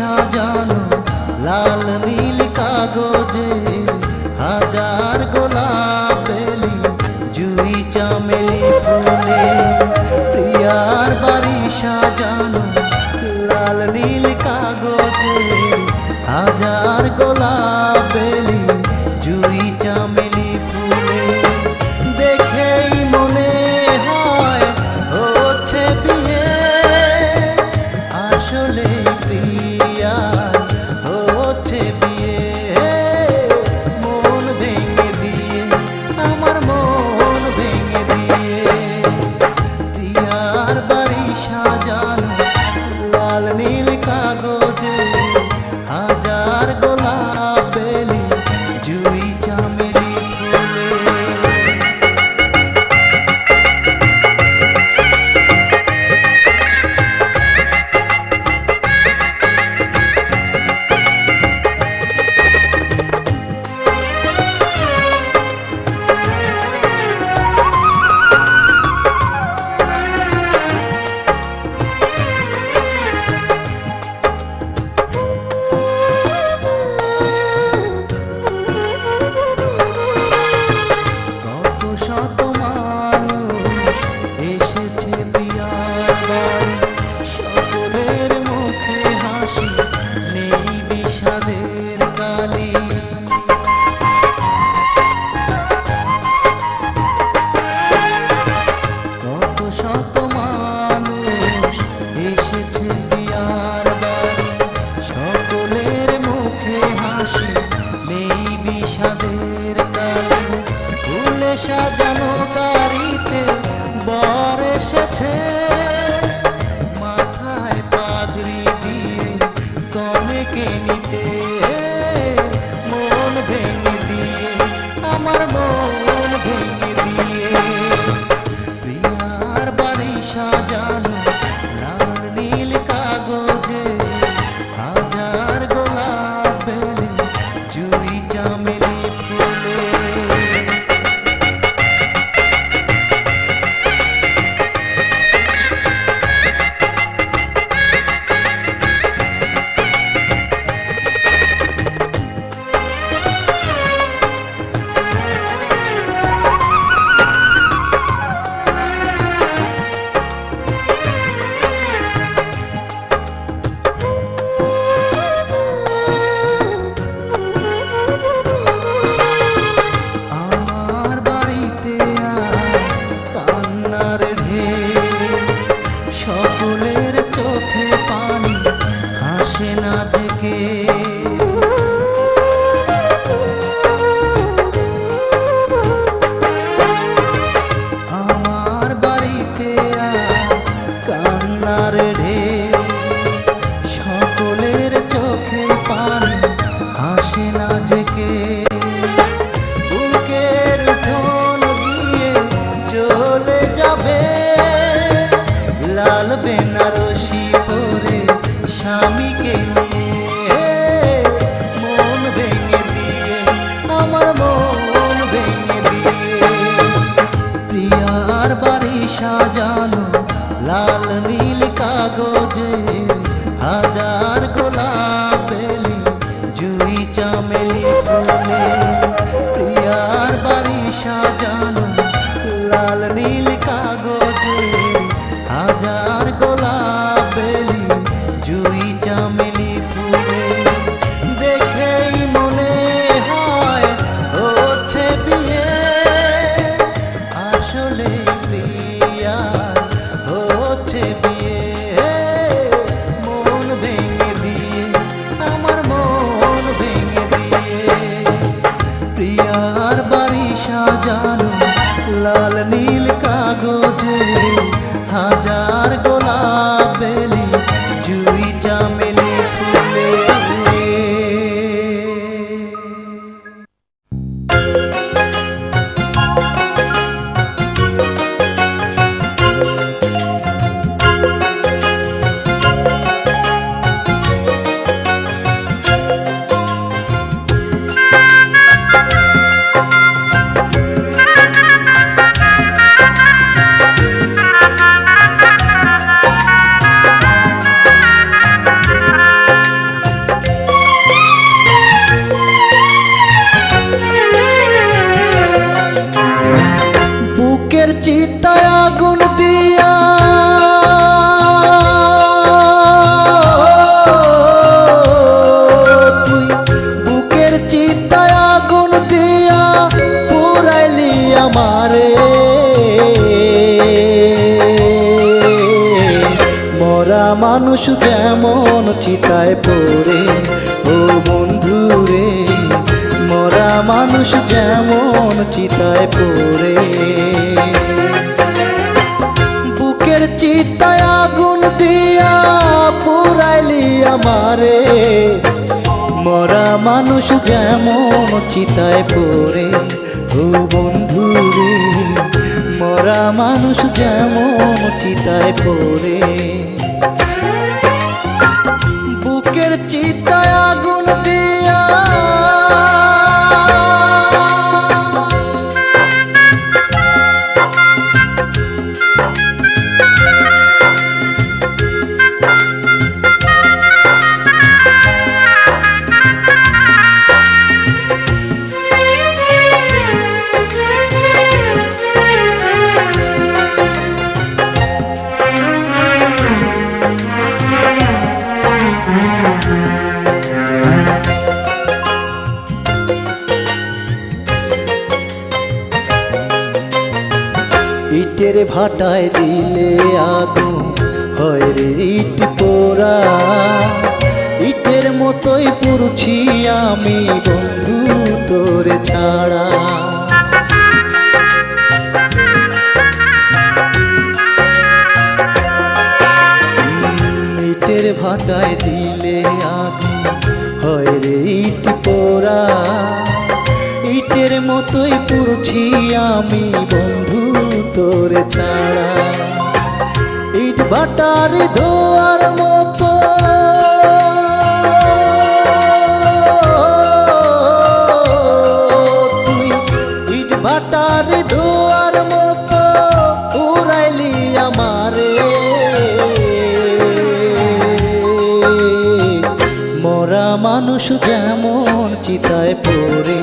সাজানো লাল নীল কাগজে হাজার গোলাপ বেলি জুই চামেলি ফুলে প্রিয়ার বাড়ি সাজানো লাল নীল কাগজে হাজার গোলাপ বেলি জুই চামেলি ফুলে দেখেই মনে হয় হচ্ছে বিয়ে আসলে প্রিয়ার হচ্ছে বিয়ে মন ভেঙে দিয়ে আমার মন ভেঙে দিয়ে প্রিয়ার বাড়ি সাজানো লাল নীল কাগজে হাজার গোলাপ বেলি জুই চামেলি ফুলে সাজানো গাড়িতে বর এসেছে মাথায় পাগড়ি দিয়ে কনেকে নিতে মন ভেঙে দিয়ে আমার মন ভেঙে দিয়ে প্রিয়ার বাড়ি সাজানো লাল নীল কাগজে হাজার গোলাপ বেলি জুই চামেলি ফুলে সকলের চোখে পানি হাসে না থেকে আমার বাড়িতে কান্নার ঢেউ সকলের চোখে পানি হাসে না থেকে বুকের উঠোন দিয়ে চলে যাবে লাল বেনারসি পরে স্বামীকে নিয়ে মন ভেঙে দিয়ে আমার মন ভেঙে দিয়ে প্রিয়ার বাড়ি সাজানো লাল নীল কাগজে হাজার গোলাপ বেলি জুই চামেলি ফুলে প্রিয়ার বাড়ি সাজানো লাল নীল কাগজে হাজার গোলাপ বেলি জুই চামেলি ফুলে দেখেই মনে হয় হচ্ছে বিয়ে আসলে প্রিয়ার হচ্ছে বিয়ে মন ভেঙে দিয়ে আমার মন ভেঙে দিয়ে প্রিয়ার বাড়ি সাজানো লাল নীল কাগজে হাজার গোলাপ বেলি জুই চামেলি ফুলে মানুষ যেমন চিতায় পড়ে, ও বন্ধু রে মরা মানুষ যেমন চিতায় পড়ে। বুকের চিতায় আগুন দিয়া পুরাইলি আমারে, মরা মানুষ যেমন চিতায় পড়ে, ও বন্ধু রে মরা মানুষ যেমন চিতায় পড়ে। বুকের চিতায় আগুন দিয়া ইটের ভাটায় দিলে আগুন হয় রে ইট পোড়া, ইটের মতোই পুরছি আমি বন্ধু তোরে ছাড়া। ইটের ভাটায় দিলে আগুন হয় রে ইট পোড়া, ইটের মতোই পুরছি আমি বন্ধু তোরে ছাড়া। ইট ভাটার ধোয়ার মতো তুই, ইট ভাটার ধোয়ার মতো উড়াইলি আমারে, মরা মানুষ যেমন চিতায় পড়ে,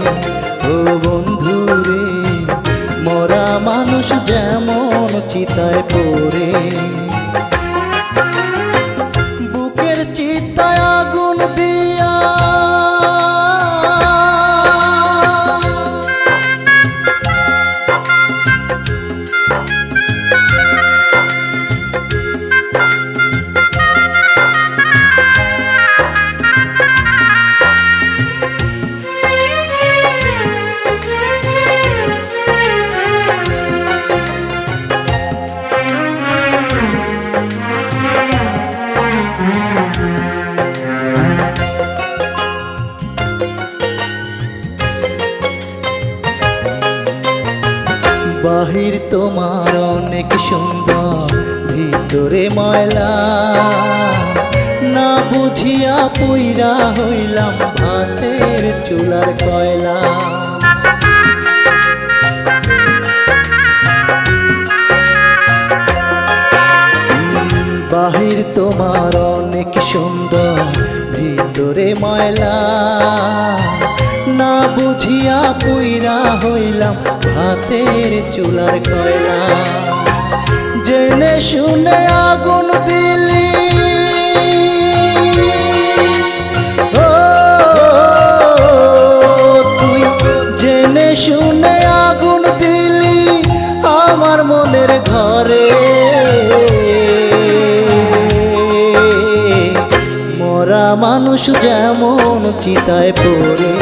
ও বন্ধু রে মরা মানুষ যেমন চিতায় পড়ে। বুকের চিতায় আগুন দিয়া বাহির তোমার অনেক সুন্দর, ভিতরে ময়লা, না বুঝিয়া পইরা হইলাম ভাতের চুলার কয়লা। বাহির তোমার অনেক সুন্দর, ভিতরে ময়লা, না বুঝিয়া পইরা হইলাম ভাতের চুলার কয়লা। জেনে শুনে আগুন দিলি, ও তুই জেনে শুনে আগুন দিলি আমার মনের ঘরে, মরা মানুষ যেমন চিতায় পড়ে,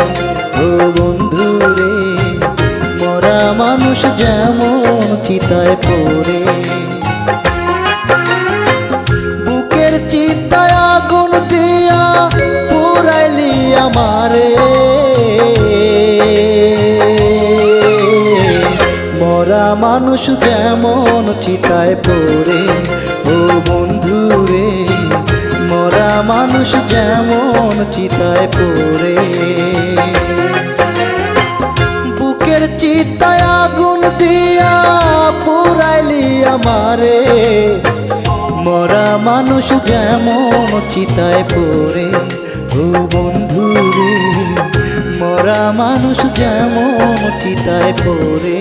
ও বন্ধু রে মরা মানুষ যেমন চিতায় পড়ে। বুকের চিতায় আগুন দিয়া পুরাইলি আমারে, মরা মানুষ যেমন চিতায় পড়ে, ও বন্ধু রে মরা মানুষ যেমন চিতায় পড়ে। বুকের চিতায় আগুন দিয়া পুরাইলি আমারে, মরা মানুষ যেমন চিতায় পড়ে, ও বন্ধু রে মরা মানুষ যেমন চিতায় পড়ে।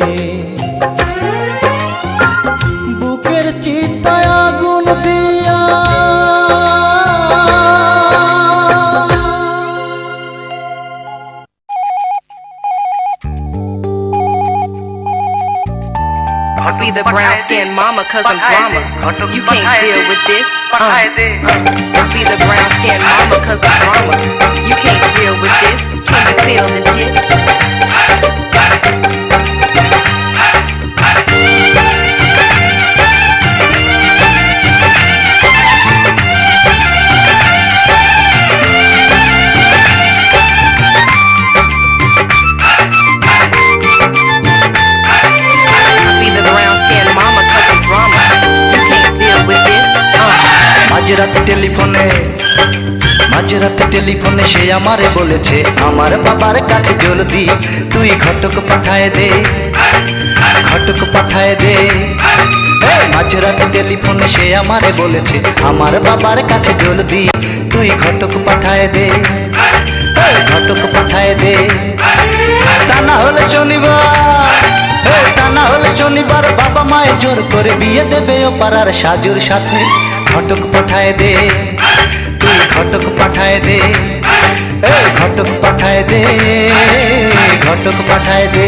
বুকের চিতায় আগুন দিয়া I'll be the brown skin mama cause I'm drama. You can't deal with this. Be the brown skin mama cause I'm drama. You can't deal with this. Can you feel this hit? মাঝরাতে টেলিফোনে সে আমারে বলেছে আমার বাবার কাছে জলদি তুই ঘটক পাঠায় দে, ঘটক পাঠায় দে। মাঝরাতে টেলিফোনে সে আমারে বলেছে আমার বাবার কাছে জলদি তুই ঘটক পাঠায় দে, ঘটক পাঠায় দে। তা না হলে শনিবার, তা না হলে শনিবার বাবা মায়ের জোর করে বিয়ে দেবে ও পাড়ার সাজুর সাথে। ঘটক পাঠায় দে, তুই ঘটক পাঠায় দে, ঘটক পাঠায় দে, ঘটক পাঠায় দে।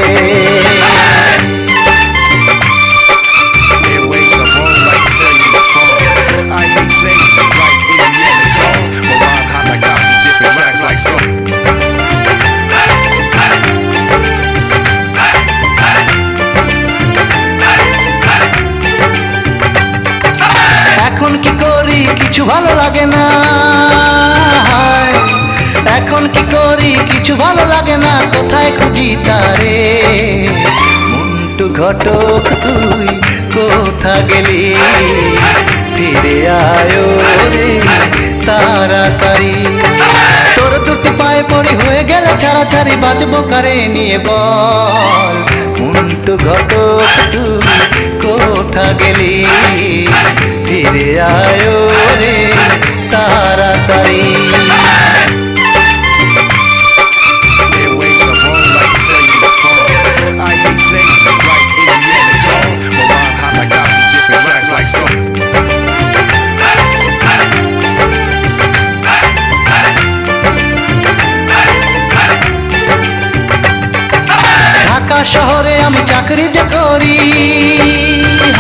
এখন কি করি কিছু ভালো লাগে না, এখন কি করি কিছু ভালো লাগে না, কোথায় খুঁজি তারে। মন্টু ঘটক তুই কোথা গেলি, ফিরে আয় রে তাড়াতাড়ি। তোর দুটি পায়ে পড়ি হয়ে গেলে ছাড়াছাড়ি বাজবো কারে নিয়ে বল। মন্টু ঘটক তুই কোথা গেলি, ফিরে আয় রে তাড়াতাড়ি। ঢাকা শহরে আমি চাকরি যে করি,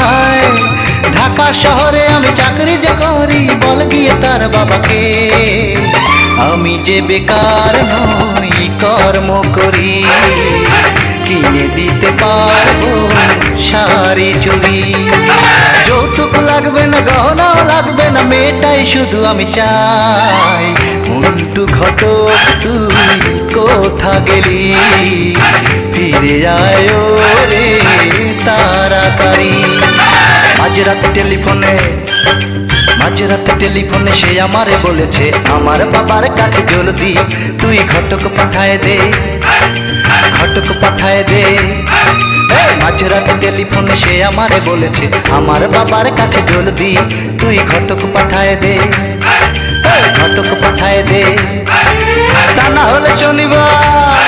হায় ঢাকা শহরে আমি চাকরি যে করি, বল গিয়ে তার বাবাকে আমি যে বেকার নই কর্ম করি, কিনে দিতে পারবো শাড়ি চুড়ি। যৌতুক লাগবে না, গহনাও লাগবে না, মেয়েটাই শুধু আমি চাই। মন্টু ঘটক তুই কোথা গেলি, ফিরে আয় রে তাড়াতাড়ি। মাঝরাতে টেলিফোনে, মাঝরাতে টেলিফোনে সে আমারে বলেছে আমার বাবার কাছে জলদি তুই ঘটক পাঠায় দে, ঘটক পাঠায় দে। মাঝরাতে টেলিফোনে সে আমারে বলেছে আমার বাবার কাছে জলদি তুই ঘটক পাঠায় দে, ঘটক পাঠায় দে। তা না হলে শনিবার,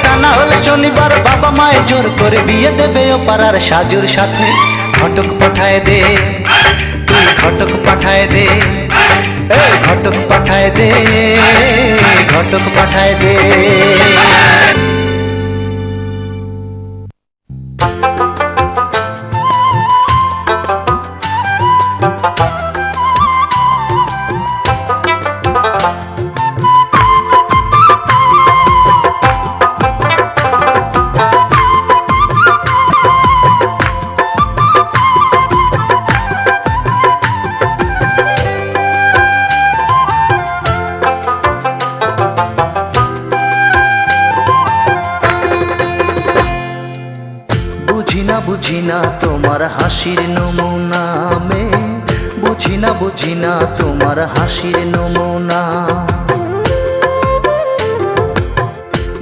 তা না হলে শনিবার বাবা মায়ের জোর করে বিয়ে দেবে ও পাড়ার সাজুর সাথে। ঘটক পাঠায় দে, তুই ঘটক পাঠায় দে, ঘটক পাঠায় দে, ঘটক পাঠায় দে। বুঝি না তোমার হাসির নমুনা মে, বুঝি না বুঝি না তোমার হাসির নমুনা,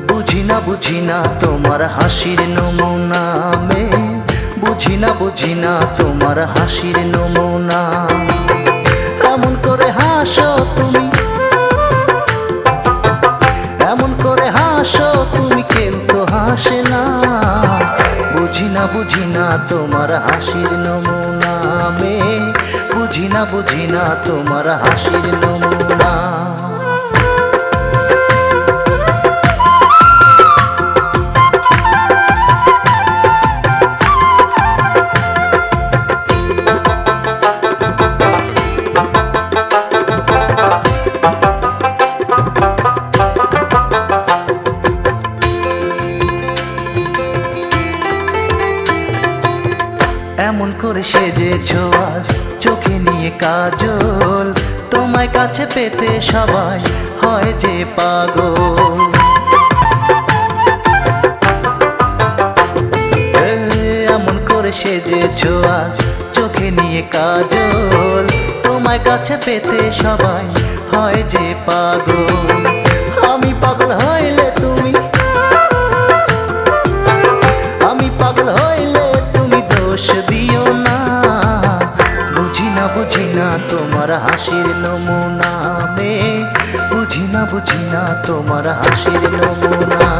বুঝি না বুঝি না তোমার হাসির নমুনা মে, বুঝি না বুঝি না তোমার হাসির নমুনা। এমন করে হাসো তুমি, এমন করে হাসো তুমি, কেউ তো হাসে না। বুঝি না বুঝি না তোমার হাসির নমুনা মে, বুঝি না বুঝি না তোমার হাসির নমুনা। করে সেজেছো আজ চোখে নিয়ে কাজল, তোমায় কাছে পেতে সবাই হয় যে পাগল। এমন করে সেজেছো আজ চোখে নিয়ে কাজল, তোমায় কাছে পেতে সবাই হয় যে পাগল। আমি পাগল হইলে তুমি, আমি পাগল হইলে তুমি দোষ দিও না। বুঝি না বুঝি না তোমার হাসির নমুনা, মে বুঝি না বুঝি না তোমার হাসির নমুনা।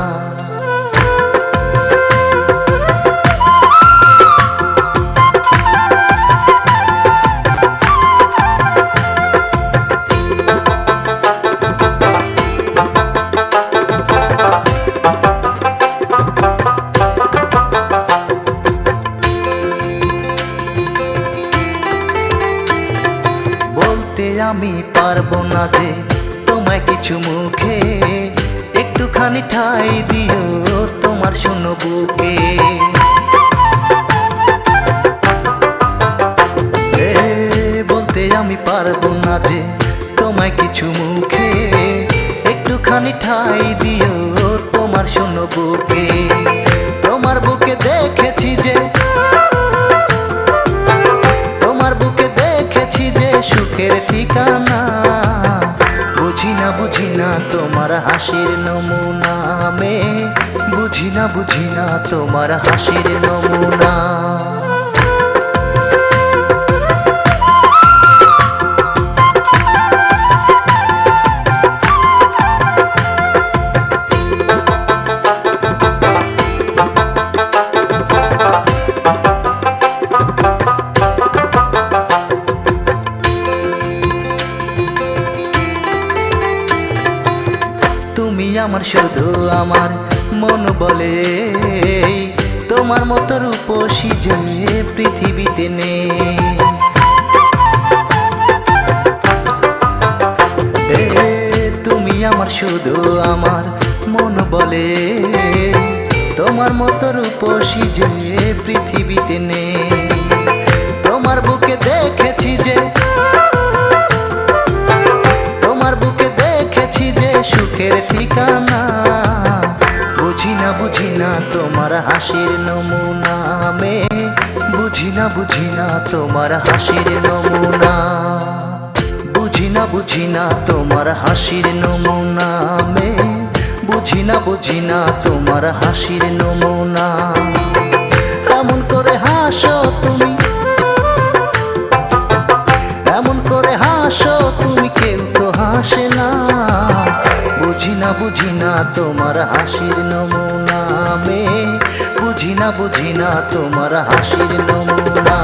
আমি পারবো না যে তোমায় কিছু মুখে, একটুখানি ঠাই দিও তোমার শূন্য বুকে। বলতে আমি পারবো না যে তোমায় কিছু মুখে, একটুখানি ঠাই দিও তোমার শূন্য বুকে। তোমার বুকে দেখেছি যে, তোমার বুকে দেখেছি যে সুখের ঠিকানা। বুঝি না বুঝি না তোমার হাসির নমুনা, মে বুঝি না বুঝি না তোমার হাসির নমুনা। তুমি আমার শুধু আমার মন বলে, তোমার মতো রূপসী যে পৃথিবীতে নেই। তুমি আমার শুধু আমার মন বলে, তোমার মতো রূপসী যে পৃথিবীতে নেই। তোমার বুকে দেখেছি যে, তোমার বুকে দেখেছি যে সুখের ঠিকানা। বুঝি না বুঝি না তোমার হাসির নমুনা, মে বুঝি না বুঝি না তোমার হাসির নমুনা। বুঝি না বুঝি না তোমার হাসির নমুনা, মে বুঝি না বুঝি না তোমার হাসির নমুনা। এমন করে হাসো তুমি, এমন করে হাসো তুমি, কেউ তো হাসে না। বুঝি না বুঝি না তোমার হাসির নমুনা, মে বুঝি না বুঝি না তোমার হাসির নমুনা।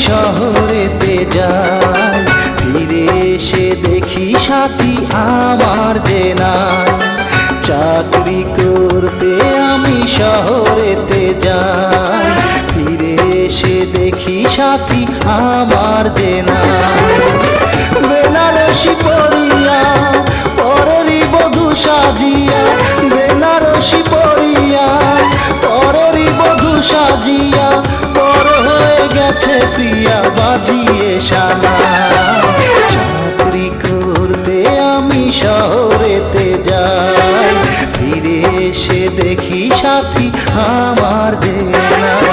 শহরেতে যাই, ফিরে এসে দেখি সাথী আমার যে নাই। চাকরি করতে আমি শহরেতে যাই, ফিরে এসে দেখি সাথী আমার যে নাই। বেনারসি পড়িয়া পরেরই বধূ সাজিয়া, বেনারসি পড়িয়া পরেরই বধূ সাজিয়া, পর হয়ে গেছে প্রিয়া বাজিয়ে শালা। চাকরি করতে আমি শহরেতে যাই, ফিরে এসে দেখি সাথী আমার যে নাই।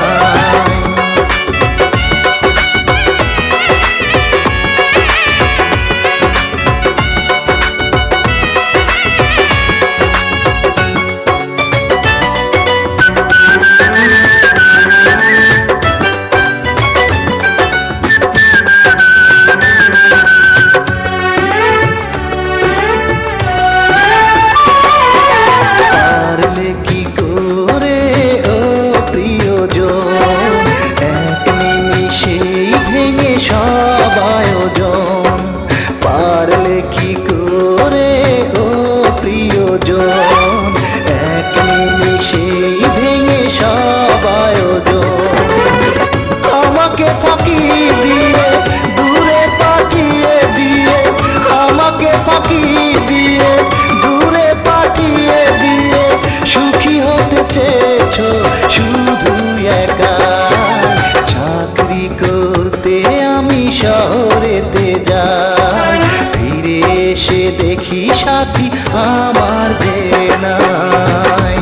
সাথী আমার যে নাই।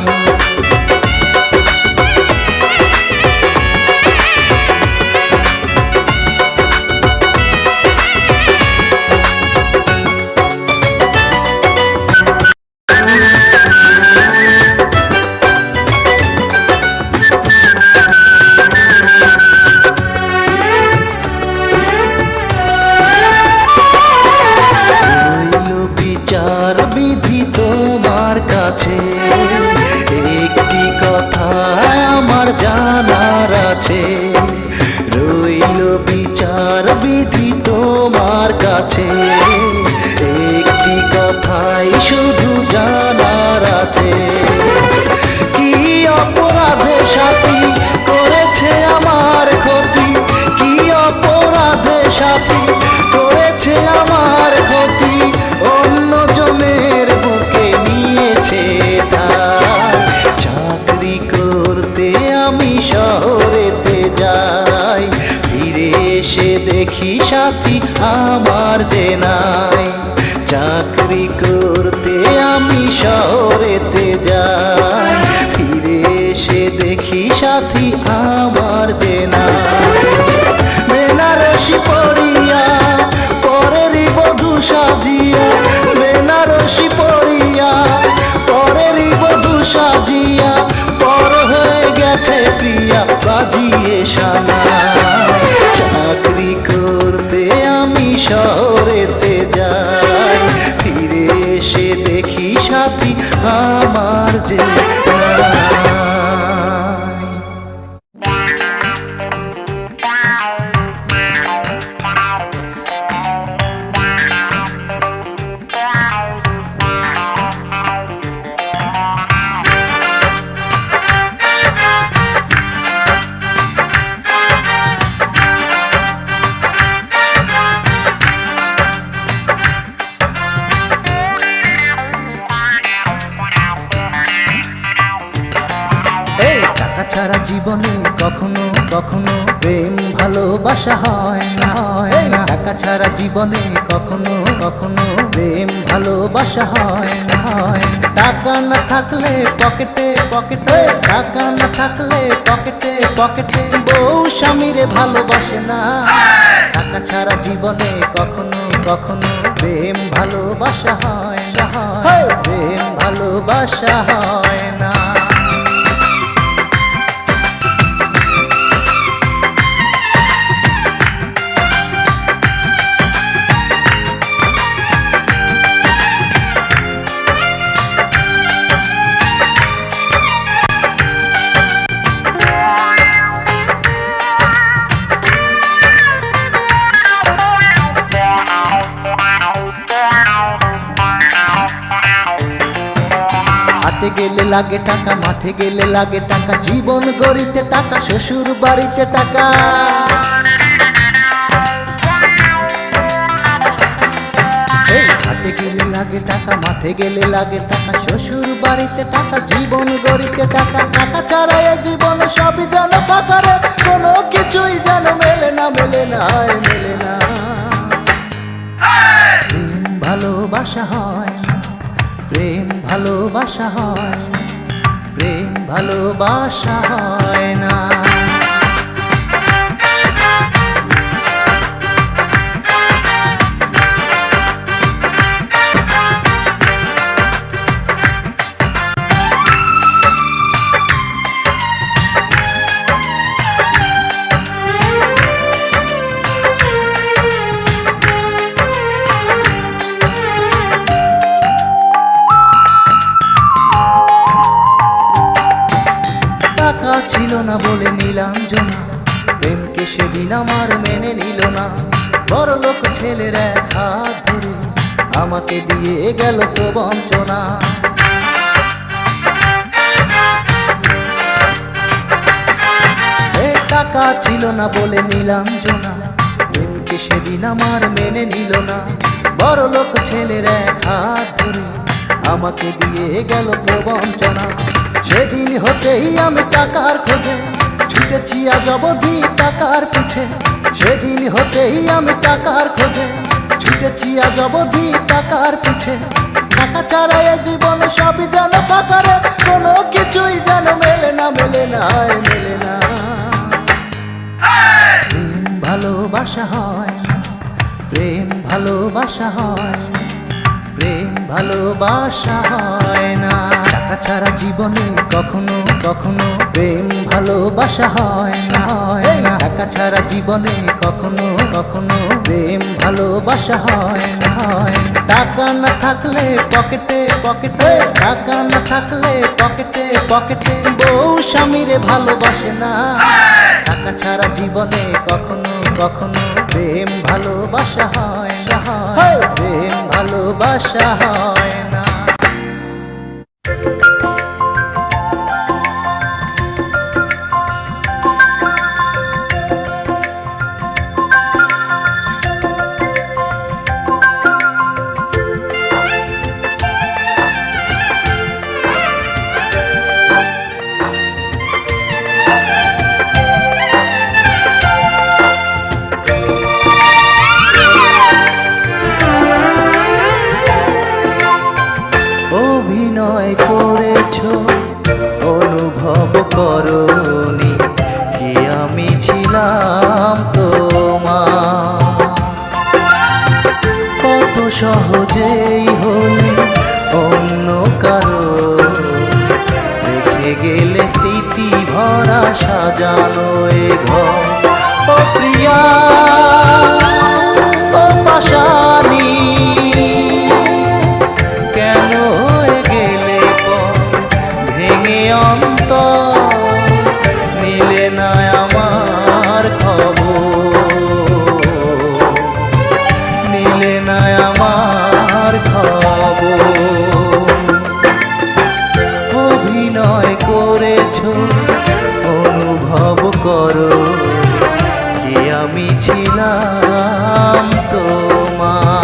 বিচার বিধি তোমার কাছে একটি কথা আমার জানার আছে। রইল বিচার বিধি তোমার কাছে একটি কথাই শুধু জানার আছে। কি অপরাধে সাথী করেছে আমার ক্ষতি, কি অপরাধে সাথী করেছে আমার ক্ষতি, অন্য জনের বুকে নিয়েছে ঠাঁই। চাকরি করতে আমি শহরেতে যাই, ফিরে এসে দেখি সাথী আমার যে নাই। চাকরি করতে আমি শহরেতে যাই, ফিরে এসে দেখি সাথী আমার যে নাই। বেনারসি পড়িয়া পরেরই বধূ সাজিয়া, বেনারসি পড়িয়া পরেরই বধূ সাজিয়া, পর হয়ে গেছে প্রিয়া বাজিয়ে সানাই। চাকরি করতে আমি শহরেতে যাই, ফিরে এসে দেখি সাথী আমার যে নাই। টাকা ছাড়া জীবনে কখনো কখনো প্রেম ভালোবাসা হয় না, হয় না। টাকা ছাড়া জীবনে কখনো কখনো প্রেম ভালোবাসা হয় না, হয় না। টাকা না থাকলে পকেটে পকেটে, টাকা না থাকলে পকেটে পকেটে বউ স্বামীরে ভালোবাসে না। টাকা ছাড়া জীবনে কখনো কখনো প্রেম ভালোবাসা হয় না, হয়। প্রেম ভালোবাসা হয় না। হাতে গেলে লাগে টাকা, মাঠে গেলে লাগে টাকা, জীবন গড়িতে টাকা, শ্বশুর বাড়িতে টাকা। হাতে গেলে লাগে টাকা, মাঠে গেলে লাগে টাকা, শ্বশুর বাড়িতে টাকা, জীবন গড়িতে টাকা। টাকা ছাড়া এ জীবন সবই যেন ফাঁকা রে, কোনো কিছুই যেন মেলে না, মেলে না, মেলে না। প্রেম ভালোবাসা হয় না, প্রেম ভালোবাসা হয় না, প্রেম ভালোবাসা হয় না। টাকা ছিল না বলে নীলাঞ্জনা, প্রেমকে সেদিন আমার মেনে নিল না। বড় লোক ছেলের এক হাত ধরে আমাকে দিয়ে গেল প্রবঞ্চনা। টাকা ছিল না বলে নীলাঞ্জনা, প্রেমকে সেদিন আমার মেনে নিল না। বড় লোক ছেলের এক হাত ধরে আমাকে দিয়ে গেল প্রবঞ্চনা। সেদিন হতেই আমি টাকার খোঁজে ছুটেছি আজ অবধি টাকার পিছে। সেদিন হতেই আমি টাকার খোঁজে ছুটেছি আজ অবধি টাকার পিছে। ভালোবাসা হয় না, প্রেম ভালোবাসা হয় না। টাকা ছাড়া জীবনে কখনো কখনো প্রেম ভালোবাসা হয় না, হয় না। টাকা ছাড়া জীবনে কখনো কখনো প্রেম ভালোবাসা হয় না, হয় না। টাকা না থাকলে পকেটে পকেটে, টাকা না থাকলে পকেটে পকেটে বউ স্বামীরে ভালোবাসে না। টাকা ছাড়া জীবনে কখনো কখনো প্রেম ভালোবাসা হয় না, প্রেম ভালোবাসা হয় না। অভিনয় করেছো অনুভব করনি কি আমি ছিলাম তোমার। কত সহজেই হলে অন্য কারো, রেখে গেলে স্মৃতি ভরা সাজানো এ ঘর। ও প্রিয়া ও পাশানি, কেন হয়ে গেলে ভেঙে অন্তর, নিলে না আমার খবর, নিলে না আমার খবর। অভিনয় করেছো অনুভব করো কি আমি ছিলাম তোমার।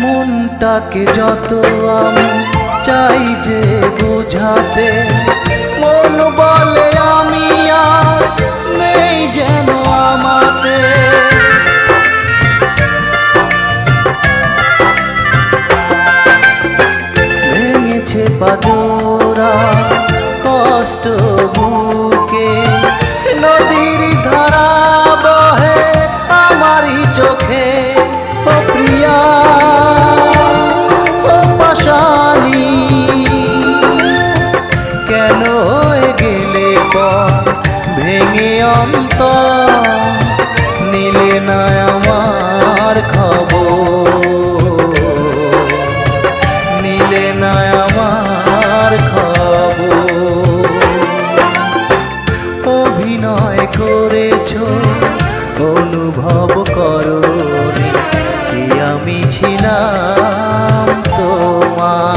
মনটাকে যত আমি চাই যে বুঝাতে, মন বলে আমি আর নেই যেন আমাতে। ভেঙেছে পাজোরা কষ্ট বুকে, নদীর ধারা বহে আমারই চোখে। ও প্রিয়া ও পাশানি, কেন হয়ে গেলে ভেঙে অন্তর, নিলে না আমার খবর, নিলে না আমার খবর। অভিনয় করেছো অনুভব করনি কি আমি ছিলাম তোমার।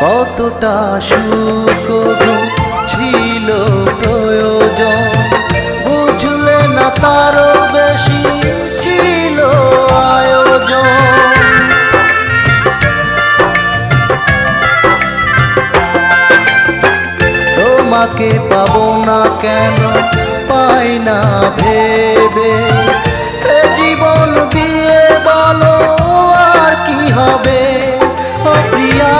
কতটা সুখ ছিল প্রয়োজন, বুঝলে না তারও বেশি ছিল আয়োজন। তোমাকে পাবো না কেন পাই না ভেবে, জীবন দিয়ে বলো আর কি হবে। ও প্রিয়া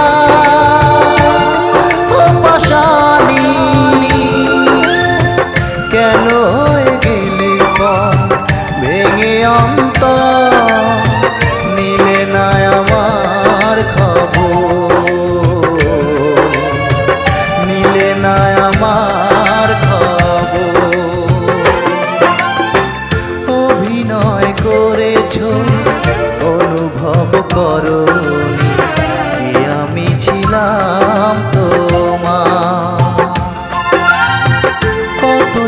ও পাশানি, কেন হয়ে গেলে ভেঙে অন্তর, নিলে না আমার খবর, নিলে না আমার খবর।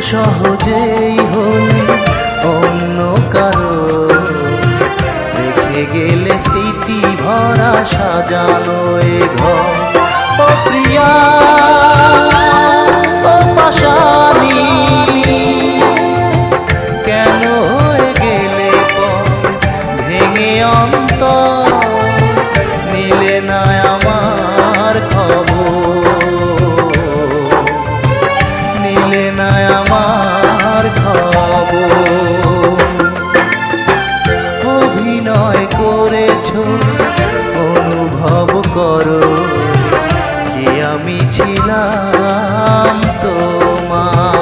সহজেই হলে অন্য কারো রেখে গেলে স্মৃতি ভরা সাজানো এ ঘর। ও প্রিয়া, ও পাশানি, কেন হয়ে গেলে ভেঙে অন্তর, নিলে না আমার খবর, নিলে না আমার খবর। অভিনয় করেছ, অনুভব করো যে আমি ছিলাম তোমার।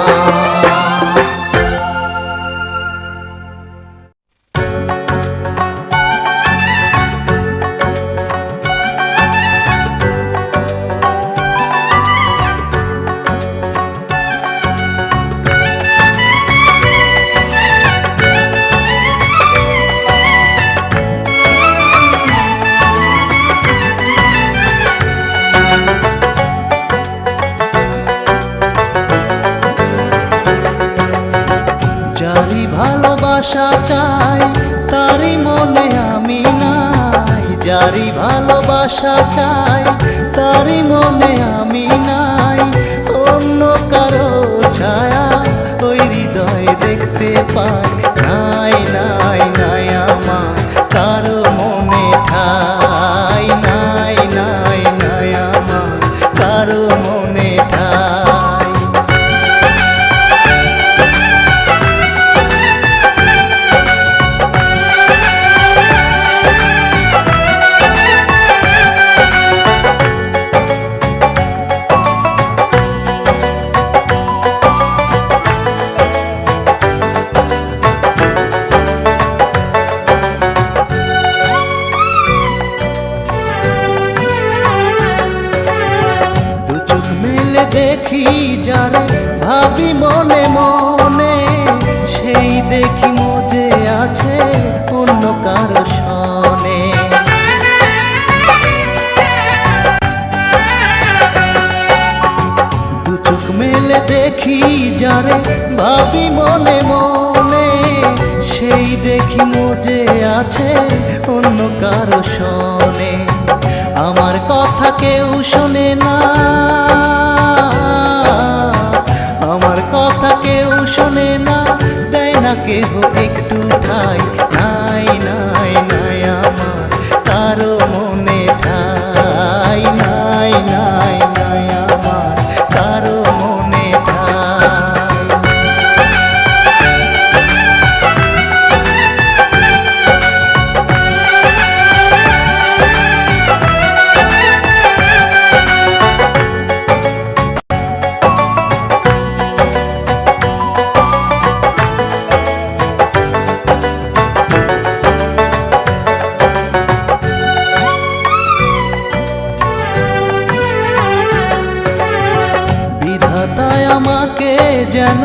যারি ভালোবাসা চাই তারি মনে আমি নাই, যারি ভালোবাসা চাই তারি মনে আমি নাই। অন্য কারো ছায়া ওই হৃদয়ে দেখতে পাই, নাই নাই নাই আমার কারো মনে ঠাই, নাই নাই নাই আমার কারো মনে ঠাই। দেখি যারে ভাবি মনে মনে, সেই দেখি মজে আছে অন্য কারো সনে। দু চোখ মেলে দেখি যারে ভাবি মনে মনে, সেই দেখি মজে আছে অন্য কারো সনে। আমার কথা কেউ শোনে না, আমার কথা কেউ শোনে না, দেয় না কেহ একটু ঠাই, নাই নাই নাই আমার কারো মনে ঠাই, নাই নাই নাই আমার কারো মনে ঠাই। আমাকে যেন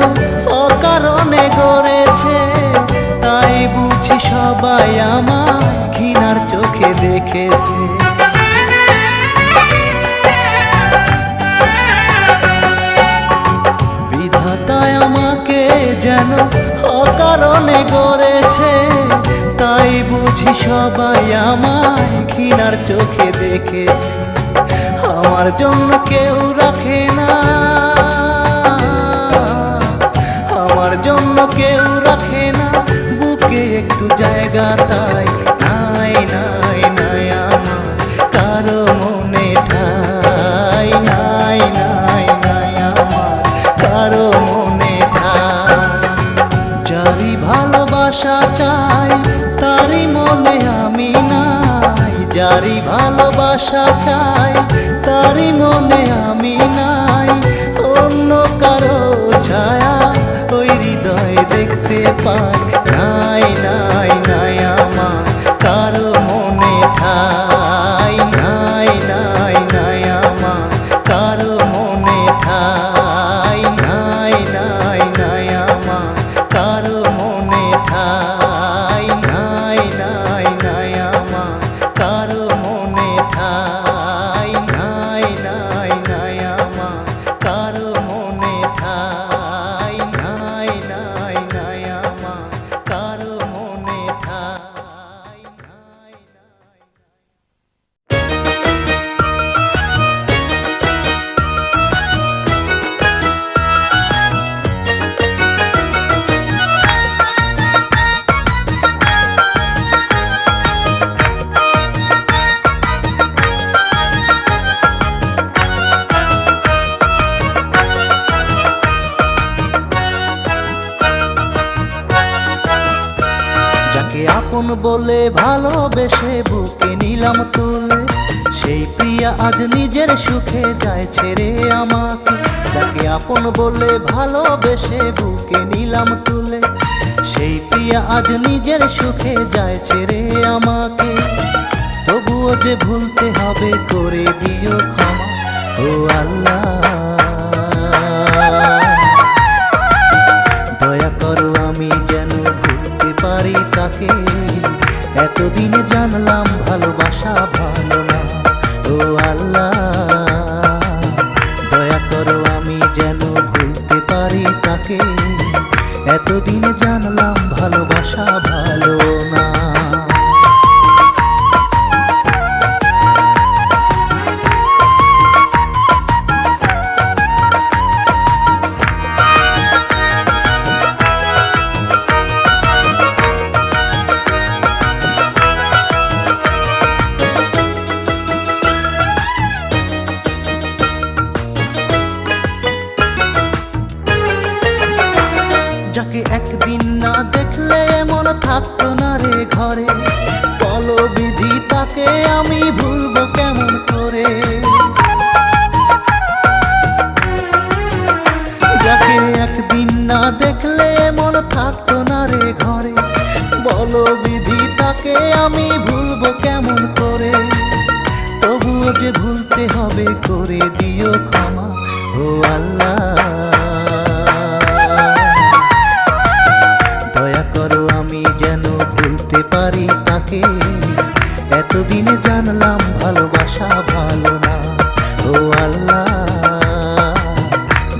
অকারণে গড়েছে, তাই বুঝি সবাই আমার ঘৃণার চোখে দেখেছে। বিধাতায় আমাকে যেন অকারণে গড়েছে, তাই বুঝি সবাই আমার ঘৃণার চোখে দেখেছে। আমার জন্য কেউ রাখে না, আমার জন্য কেউ রাখে না বুকে একটু জায়গা, তাই নাই নাই নাই আমার কারো মনে ঠাই, নাই নাই নাই আমার কারো মনে ঠাই। যারি ভালোবাসা চাই তারি মনে আমি নাই, যারি ভালোবাসা চাই তারি মনে আমি নাই। অন্য কারো ছায়া ওই হৃদয়ে দেখতে পাই, নাই নাই নাই আমার কারো মনে ঠাই, নাই নাই নাই আমার কারো মনে ঠাই, নাই নাই নাই আমার কারো মনে ঠাই, নাই নাই নাই আমার কারো মনে ঠাই, নাই নাই নাই আমার কারো মনে ঠাই, নাই বলে ভালোবেসে বুকে নিলাম তুলে, সেই প্রিয়া আজ নিজের সুখে যায় ছেড়ে আমাকে। যাকে আপন বলে ভালোবেসে বুকে নিলাম তুলে, সেই প্রিয়া আজ নিজের সুখে যায় ছেড়ে আমাকে। তবুও যে ভুলতে হবে করে দিও ক্ষমা, ও আল্লাহ দয়া করো আমি যেন ভুলতে পারি তাকে। এতদিনে জানলাম ভালোবাসা ভালো না, ও আল্লাহ দয়া করো আমি যেন ভুলতে পারি তাকে। এতদিনে জানলাম ভালোবাসা ভালো না। যাকে একদিন না দেখলে মন থাকতো না রে ঘরে, বলো বিধি তাকে আমি ভুলবো কেমন করে। যাকে একদিন না দেখলে মন থাকতো না রে ঘরে, বলো বিধি তাকে আমি ভুলবো কেমন করে। তবুও যে ভুলতে হবে করে দিও ক্ষমা, ও আল্লাহ দয়া করো আমি যেন ভুলতে পারি তাকে। এতদিনে জানলাম ভালোবাসা ভালো না, ও আল্লাহ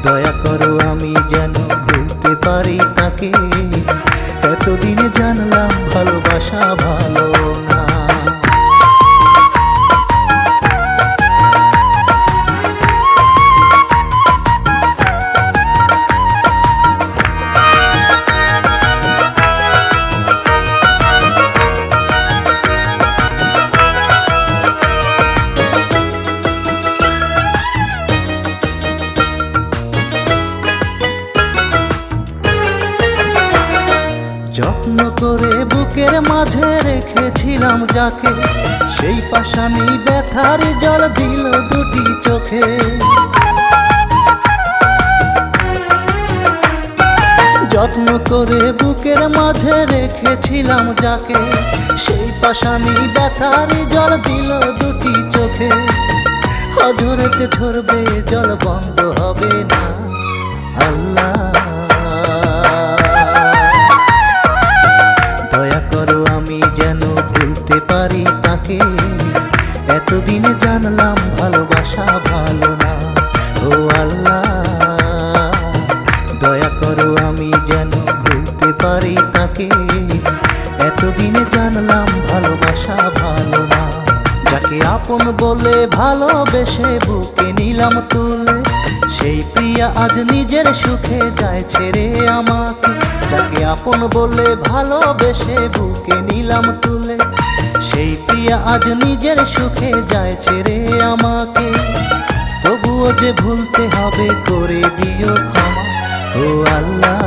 দয়া করো আমি যেন ভুলতে পারি তাকে। এতদিনে জানলাম ভালোবাসা ভালো না। যত্ন করে বুকের মাঝে রেখেছিলাম যাকে, সেই পাশানি ব্যথার জল দিল দুটি চোখে। যত্ন করে বুকের মাঝে রেখেছিলাম যাকে, সেই পাশানি ব্যথার জল দিল দুটি চোখে। অঝরেতে ঝরবে জল বন্ধ হবে না, আল্লাহ দয়া করো আমি যেন ভুলতে পারি তাকে। এতদিনে জানলাম ভালোবাসা ভালো না, ও আল্লাহ দয়া করো আমি যেন ভুলতে পারি তাকে। এতদিনে জানলাম ভালোবাসা ভালো না। যাকে আপন বলে ভালোবেসে বুকে নিলাম তুলে, সেই প্রিয়া আজ নিজের সুখে যায় ছেড়ে আমাকে। যাকে আপন বলে ভালোবেসে বুকে নিলাম তুলে, সেই প্রিয়া আজ নিজের সুখে যায় ছেড়ে আমাকে। তবুও যে ভুলতে হবে করে দিও ক্ষমা, ও আল্লাহ